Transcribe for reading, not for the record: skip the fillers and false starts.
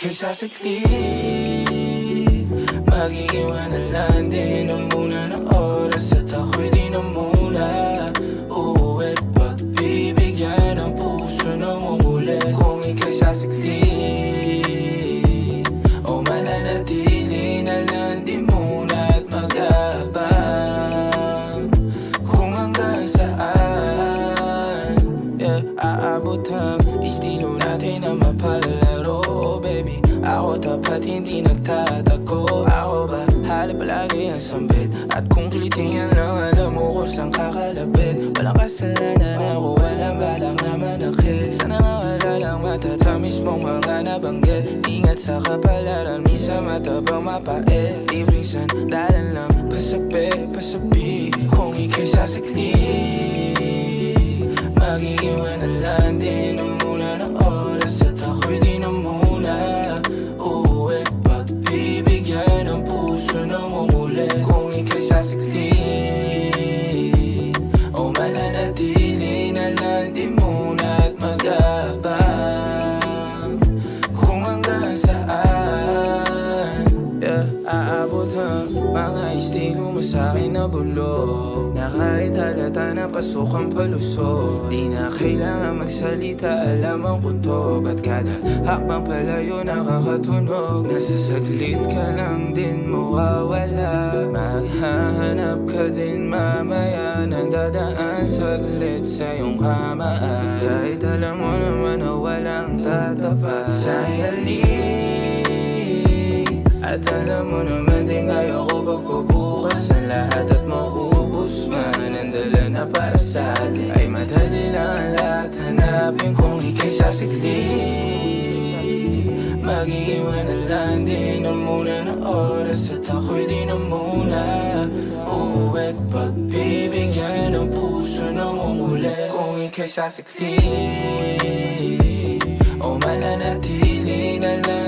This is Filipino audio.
ika'y sasaklit, mag-iiwan na lang din ang muna ng oras. At ako'y di na muna uuwi't pagbibigyan ang puso ng umuli. Kung ika'y sasaklit o mananatili na lang di muna at mag-aabang kung hanggang saan aabot ang estilo natin na mapalaro. Baby, ako tapat hindi nagtatago. Ako ba hala palagi ang sambit? At kung klitiyan lang alam mo kung saan kakalapit. Walang kasalanan ako, walang balak na manakit. Sana nga wala lang matatamis mong mga nabanggit. Ingat sa kapalaran, minsan matabang mapait. Libreng sandalan lang, pasabi. Kung ika'y sasaklit, mag-iiwan na lang din ang muna ng oras. At ako'y di na muna uuwi't pagbibigyan ang puso ng umuli. Kung ika'y sasaklit o mananatili na lang di muna at mag-aabang kung hanggang saan aabot ang mga estilo mo sa'kin na bulok. Na kahit halata na pasok ang palusot, di na kailangan magsalita, alam ang kutob. At kada hakbang palayo nakakatunog. Nasa saglit ka lang din mawawala. Maghahanap ka din mamaya nang dadaan saglit sa iyong kamaan. Kahit alam mo naman na walang tatapat sa'y halik. At alam mo naman din ayoko pagbubukas ang lahat at maubos man. Ang dala na para sa atin ay madali na ang lahat hanapin. Kung ika'y sasaklit, mag-iiwan na lang din ang muna ng oras. At ako'y di na muna uuwi't pagbibigyan ang puso ng umuli. Kung ika'y sasaklit o mananatili na lang